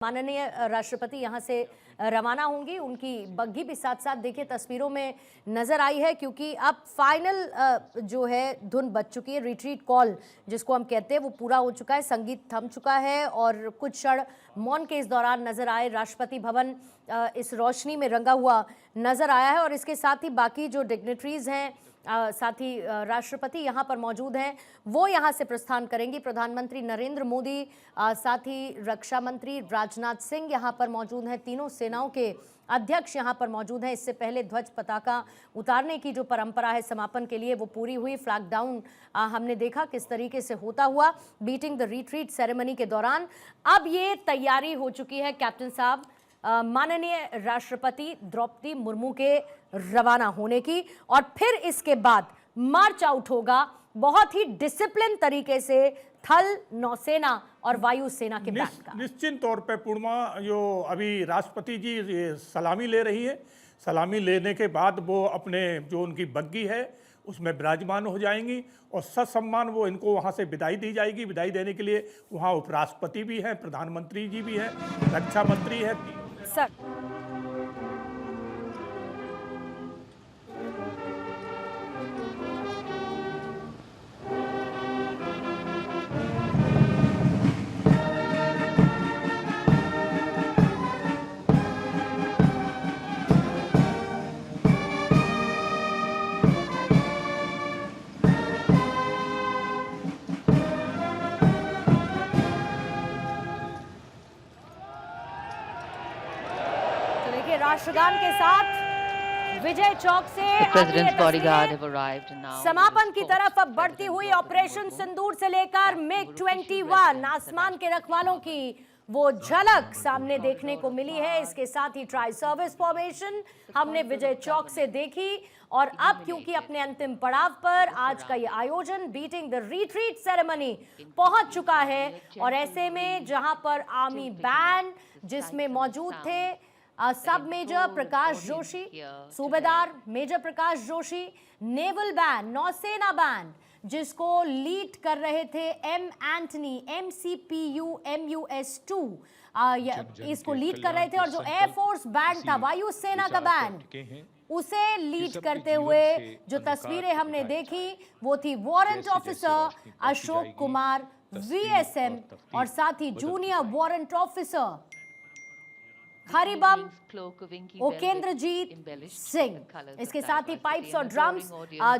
माननीय राष्ट्रपति यहाँ से रवाना होंगी। उनकी बग्घी भी साथ साथ देखिए तस्वीरों में नजर आई है, क्योंकि अब फाइनल जो है धुन बज चुकी है। रिट्रीट कॉल जिसको हम कहते हैं वो पूरा हो चुका है, संगीत थम चुका है और कुछ क्षण मौन के इस दौरान नजर आए। राष्ट्रपति भवन इस रोशनी में रंगा हुआ नजर आया है और इसके साथ ही बाकी जो डिग्नेटरीज हैं, साथ ही राष्ट्रपति यहाँ पर मौजूद हैं, वो यहाँ से प्रस्थान करेंगी। प्रधानमंत्री नरेंद्र मोदी, साथ ही रक्षा मंत्री राजनाथ सिंह यहाँ पर मौजूद हैं। तीनों सेनाओं के अध्यक्ष यहाँ पर मौजूद हैं। इससे पहले ध्वज पताका उतारने की जो परंपरा है समापन के लिए, वो पूरी हुई। फ्लैग डाउन हमने देखा किस तरीके से होता हुआ बीटिंग द रिट्रीट सेरेमनी के दौरान। अब ये तैयारी हो चुकी है कैप्टन साहब माननीय राष्ट्रपति द्रौपदी मुर्मू के रवाना होने की, और फिर इसके बाद मार्च आउट होगा बहुत ही डिसिप्लिन तरीके से थल, नौसेना और वायुसेना के बैंड का। निश्चित तौर पे पूर्णिमा, जो अभी राष्ट्रपति जी ये सलामी ले रही है, सलामी लेने के बाद वो अपने जो उनकी बग्घी है उसमें विराजमान हो जाएंगी और ससम्मान वो इनको वहाँ से विदाई दी जाएगी। विदाई देने के लिए वहाँ उपराष्ट्रपति भी हैं, प्रधानमंत्री जी भी हैं, रक्षा मंत्री है सर। राष्ट्रगान के साथ विजय चौक से समापन की तरफ अब बढ़ती हुई ऑपरेशन सिंदूर से लेकर मिग 21 आसमान के रखवालों की वो झलक सामने देखने को मिली है। इसके साथ ही ट्राई सर्विस फॉर्मेशन हमने विजय चौक से देखी और अब क्योंकि अपने अंतिम पड़ाव पर आज का ये आयोजन बीटिंग द रिट्रीट सेरेमनी पहुंच चुका है, और ऐसे में जहां पर आर्मी बैंड जिसमें मौजूद थे सब मेजर प्रकाश जोशी, सूबेदार major Prakash Joshi, naval band, नौसेना बैंड जिसको लीड कर रहे थे एम एंटनी, MCPU MUS2 इसको लीड कर रहे थे, और जो एयरफोर्स बैंड था, वायुसेना का बैंड, उसे लीड करते हुए जो तस्वीरें हमने देखी वो थी warrant officer Ashok Kumar VSM और साथ ही जूनियर वारंट ऑफिसर हरिबम उपेंद्रजीत सिंह। इसके साथ ही पाइप्स और ड्रम्स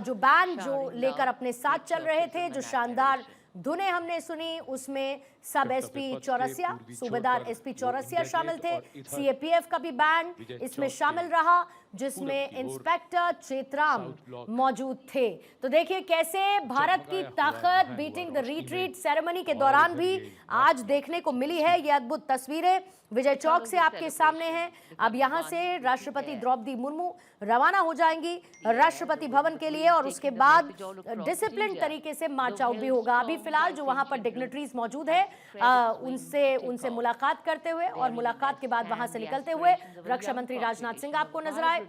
जो बैंड जो लेकर अपने साथ चल रहे थे, जो शानदार धुनें हमने सुनी उसमें सब SP चौरसिया, सूबेदार SP चौरसिया शामिल थे। CAPF का भी बैंड इसमें शामिल रहा जिसमें इंस्पेक्टर चेतराम मौजूद थे। तो देखिए कैसे भारत की ताकत बीटिंग द रिट्रीट सेरेमनी के दौरान भी आज देखने को मिली है। ये अद्भुत तस्वीरें विजय चौक से आपके सामने हैं। अब यहां से राष्ट्रपति द्रौपदी मुर्मू रवाना हो जाएंगी राष्ट्रपति भवन के लिए, और उसके बाद डिसिप्लिन तरीके से मार्च आउट भी होगा। अभी फिलहाल जो वहां पर डिग्नेटरीज मौजूद है उनसे मुलाकात करते हुए और मुलाकात के बाद वहां से निकलते हुए रक्षा मंत्री राजनाथ सिंह आपको नजर आए,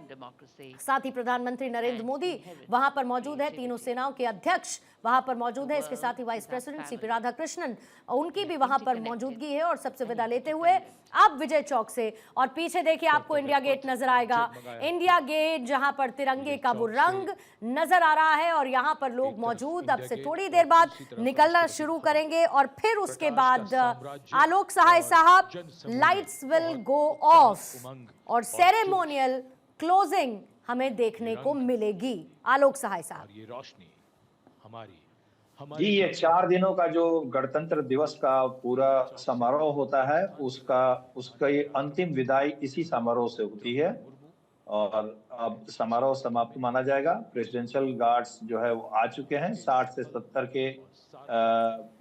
साथ ही प्रधानमंत्री नरेंद्र मोदी वहां पर मौजूद है, तीनों सेनाओं के अध्यक्ष वहां पर मौजूद है। इसके साथ ही वाइस प्रेसिडेंट CP राधाकृष्णन, उनकी भी वहां पर मौजूदगी है। और सबसे विदा लेते हुए अब विजय चौक से, और पीछे देखिए आपको इंडिया गेट नजर आएगा। इंडिया गेट जहां पर तिरंगे का वो रंग नजर आ रहा है और यहां पर लोग मौजूद अब से थोड़ी देर बाद निकलना शुरू करेंगे, और फिर उसके बाद आलोक सहाय साहब लाइट्स विल गो ऑफ और सेरेमोनियल क्लोजिंग हमें देखने को मिलेगी। आलोक सहाय साहब। ये रोशनी जी, ये 4 दिनों का जो गणतंत्र दिवस का पूरा समारोह होता है उसका ये अंतिम विदाई इसी समारोह से होती है, और अब समारोह समाप्त माना जाएगा। प्रेसिडेंशियल गार्ड्स जो है वो आ चुके हैं। 60 से 70 के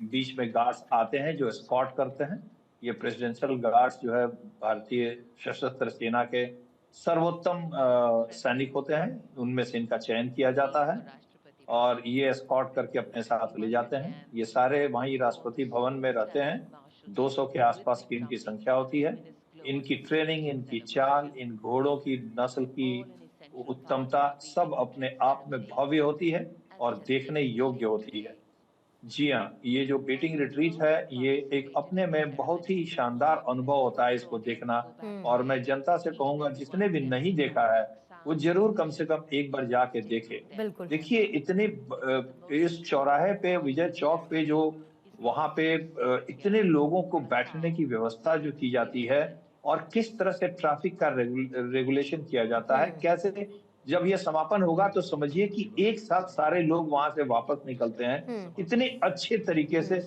बीच में गार्ड्स आते हैं जो एस्कॉर्ट करते हैं। ये प्रेसिडेंशियल गार्ड्स जो है भारतीय सशस्त्र सेना के सर्वोत्तम सैनिक होते हैं, उनमें से इनका चयन किया जाता है और ये एस्कॉर्ट करके अपने साथ ले जाते हैं। ये सारे वहीं राष्ट्रपति भवन में रहते हैं। 200 के आसपास की इनकी संख्या होती है। इनकी ट्रेनिंग, इनकी चाल, इन घोड़ों की नस्ल की उत्तमता सब अपने आप में भव्य होती है और देखने योग्य होती है। जी हाँ, ये जो बीटिंग रिट्रीट है, ये एक अपने में बहुत ही शानदार अनुभव होता है इसको देखना। और मैं जनता से कहूँगा जिसने भी नहीं देखा है, वो ज़रूर कम से कम एक बार जाके देखे। बिल्कुल। देखिए इस चौराहे पे विजय चौक पे जो वहाँ पे इतने लोगों को बैठने की व्यवस्था जो की जाती है और किस तरह से ट्रैफिक का रेगुलेशन किया जाता है, कैसे जब ये समापन होगा तो समझिए कि एक साथ सारे लोग वहां से वापस निकलते हैं। इतने अच्छे तरीके से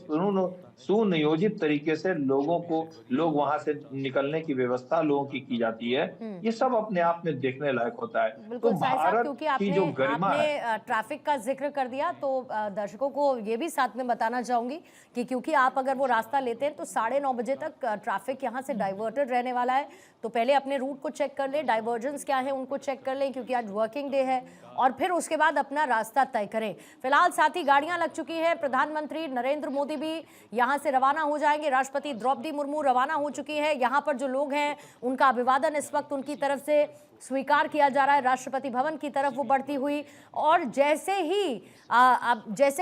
सुनियोजित तरीके से लोग वहां से निकलने की व्यवस्था लोगों की जाती है। ये सब अपने आप में देखने लायक होता है। तो बिल्कुल साहिब साहब, भारत क्योंकि की आपने जो गरिमा है, आपने ट्रैफिक का जिक्र कर दिया तो दर्शकों को ये भी साथ में बताना चाहूंगी कि क्योंकि आप अगर वो रास्ता लेते हैं तो 9:30 बजे तक ट्रैफिक यहाँ से डाइवर्टेड रहने वाला है। तो पहले अपने रूट को चेक कर लें, डाइवर्जन्स क्या है उनको चेक कर लें क्योंकि आज वर्किंग डे है, और फिर उसके बाद अपना रास्ता तय करें। फिलहाल साथ ही गाड़ियां लग चुकी हैं। प्रधानमंत्री नरेंद्र मोदी भी यहाँ से रवाना हो जाएंगे, राष्ट्रपति द्रौपदी मुर्मू रवाना हो चुकी है। यहाँ पर जो लोग हैं उनका अभिवादन इस वक्त उनकी तरफ से स्वीकार किया जा रहा है राष्ट्रपति भवन की तरफ वो बढ़ती हुई। और जैसे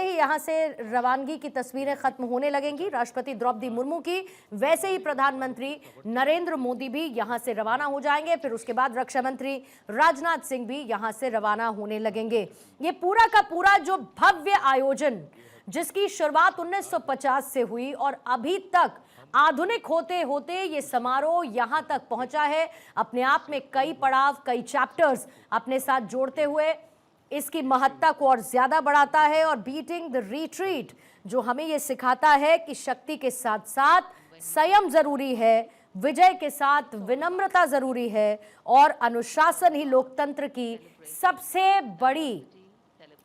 ही यहाँ से रवानगी की तस्वीरें खत्म होने लगेंगी राष्ट्रपति द्रौपदी मुर्मू की, वैसे ही प्रधानमंत्री नरेंद्र मोदी भी यहाँ से रवाना हो जाएंगे। फिर उसके बाद रक्षा मंत्री राजनाथ सिंह भी यहाँ से रवाना होने लगेंगे। ये पूरा का पूरा जो भव्य आयोजन जिसकी शुरुआत 1950 से हुई और अभी तक आधुनिक होते होते ये समारोह यहां तक पहुंचा है, अपने आप में कई पड़ाव, कई चैप्टर्स अपने साथ जोड़ते हुए इसकी महत्ता को और ज्यादा बढ़ाता है। और बीटिंग द रिट्रीट जो हमें ये सिखाता है कि शक्ति के साथ साथ संयम जरूरी है, विजय के साथ विनम्रता जरूरी है, और अनुशासन ही लोकतंत्र की सबसे बड़ी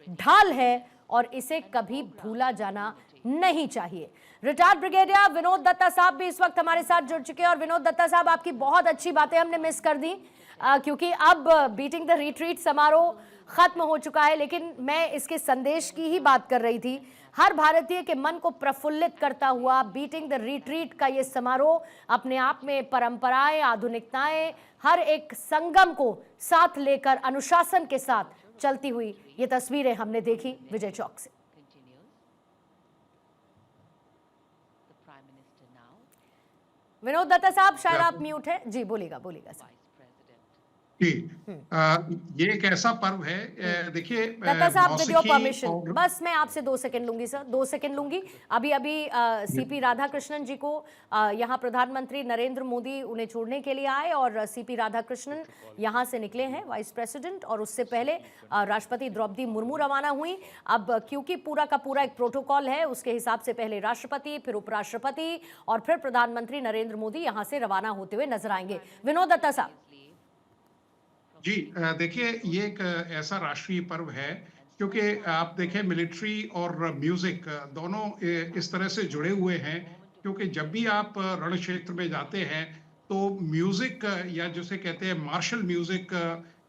ढाल है और इसे कभी भूला जाना नहीं चाहिए। रिटायर्ड ब्रिगेडियर विनोद दत्ता साहब भी इस वक्त हमारे साथ जुड़ चुके हैं। और विनोद दत्ता साहब, आपकी बहुत अच्छी बातें हमने मिस कर दी क्योंकि अब बीटिंग द रिट्रीट समारोह खत्म हो चुका है, लेकिन मैं इसके संदेश की ही बात कर रही थी। हर भारतीय के मन को प्रफुल्लित करता हुआ बीटिंग द रिट्रीट का ये समारोह अपने आप में परंपराएं, आधुनिकताएं, हर एक संगम को साथ लेकर अनुशासन के साथ चलती हुई ये तस्वीरें हमने देखी विजय चौक से। विनोद दत्ता साहब, शायद आप म्यूट हैं। जी बोलिएगा सर। जी, ये एक ऐसा पर्व है, देखिए दत्ता साहब, विद योर परमिशन और बस मैं आपसे 2 सेकंड लूंगी सर, 2 सेकंड लूंगी। अभी सीपी राधाकृष्णन जी को यहाँ प्रधानमंत्री नरेंद्र मोदी उन्हें छोड़ने के लिए आए और सीपी राधाकृष्णन यहाँ से निकले हैं वाइस प्रेसिडेंट, और उससे पहले राष्ट्रपति द्रौपदी मुर्मू रवाना हुई। अब क्योंकि पूरा का पूरा एक प्रोटोकॉल है, उसके हिसाब से पहले राष्ट्रपति, फिर उपराष्ट्रपति और फिर प्रधानमंत्री नरेंद्र मोदी यहाँ से रवाना होते हुए नजर आएंगे। विनोद दत्ता साहब जी, देखिए ये एक ऐसा राष्ट्रीय पर्व है क्योंकि आप देखें मिलिट्री और म्यूजिक दोनों इस तरह से जुड़े हुए हैं, क्योंकि जब भी आप रण क्षेत्र में जाते हैं तो म्यूजिक या जिसे कहते हैं मार्शल म्यूजिक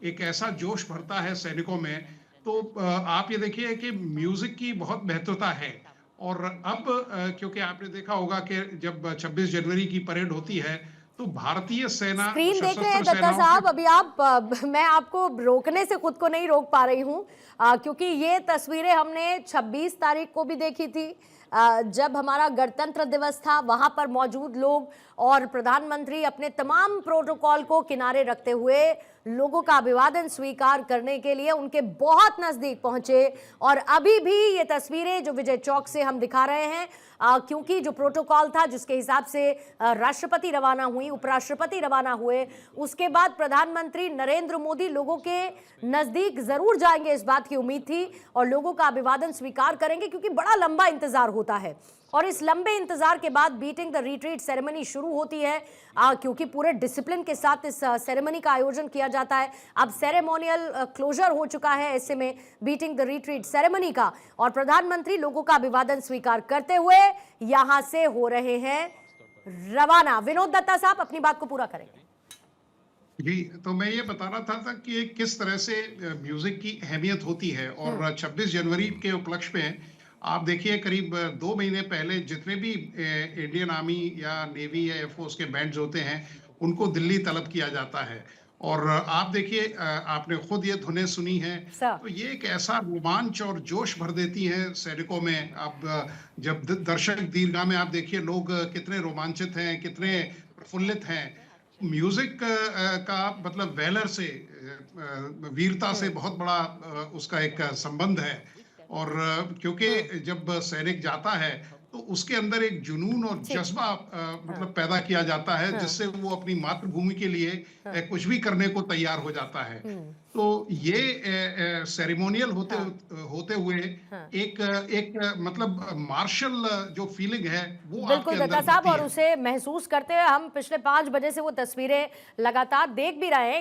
एक ऐसा जोश भरता है सैनिकों में। तो आप ये देखिए कि म्यूजिक की बहुत महत्वता है। और अब क्योंकि आपने देखा होगा कि जब 26 जनवरी की परेड होती है तो भारतीय सेना, स्क्रीन देख रहे हैं दत्ता साहब, अभी मैं आपको रोकने से खुद को नहीं रोक पा रही हूँ क्योंकि ये तस्वीरें हमने 26 तारीख को भी देखी थी जब हमारा गणतंत्र दिवस था। वहां पर मौजूद लोग और प्रधानमंत्री अपने तमाम प्रोटोकॉल को किनारे रखते हुए लोगों का अभिवादन स्वीकार करने के लिए उनके बहुत नजदीक पहुंचे। और अभी भी ये तस्वीरें जो विजय चौक से हम दिखा रहे हैं क्योंकि जो प्रोटोकॉल था जिसके हिसाब से राष्ट्रपति रवाना हुई, उपराष्ट्रपति रवाना हुए, उसके बाद प्रधानमंत्री नरेंद्र मोदी लोगों के नजदीक जरूर जाएंगे, इस बात की उम्मीद थी, और लोगों का अभिवादन स्वीकार करेंगे क्योंकि बड़ा लंबा इंतजार होता है। और इस लंबे इंतजार के बाद बीटिंग द रिट्रीट सेरेमनी शुरू होती है क्योंकि पूरे डिसिप्लिन के साथ इस सेरेमनी का आयोजन किया जाता है। अब सेरेमोनियल क्लोजर हो चुका है ऐसे में बीटिंग द रिट्रीट सेरेमनी का, और प्रधानमंत्री लोगों का अभिवादन स्वीकार करते हुए यहां से हो रहे हैं रवाना। विनोद दत्ता साहब अपनी बात को पूरा करेंगे। जी, तो मैं ये बता रहा था कि किस तरह से म्यूजिक की अहमियत होती है। और 26 जनवरी के उपलक्ष्य में आप देखिए करीब 2 महीने पहले जितने भी इंडियन आर्मी या नेवी या एयरफोर्स के बैंड्स होते हैं उनको दिल्ली तलब किया जाता है। और आप देखिए आपने खुद ये धुनें सुनी हैं, सर। तो ये एक ऐसा रोमांच और जोश भर देती हैं सैनिकों में। अब जब दर्शक दीर्घा में आप देखिए लोग कितने रोमांचित हैं, कितने प्रफुल्लित हैं। म्यूजिक का मतलब वेलर से वीरता से बहुत बड़ा उसका एक संबंध है। और क्योंकि जब सैनिक जाता है तो उसके अंदर एक जुनून और जज्बा मतलब पैदा किया जाता है, जिससे वो अपनी मातृभूमि के लिए कुछ भी करने को तैयार हो जाता है। तो ये सेरेमोनियल होते हुए एक मतलब मार्शल जो फीलिंग है वो आपके बिल्कुल अंदर दत्ता साहब, भरती और है। उसे महसूस करते हुए हम पिछले 5 बजे से वो तस्वीरें लगातार देख भी रहे हैं।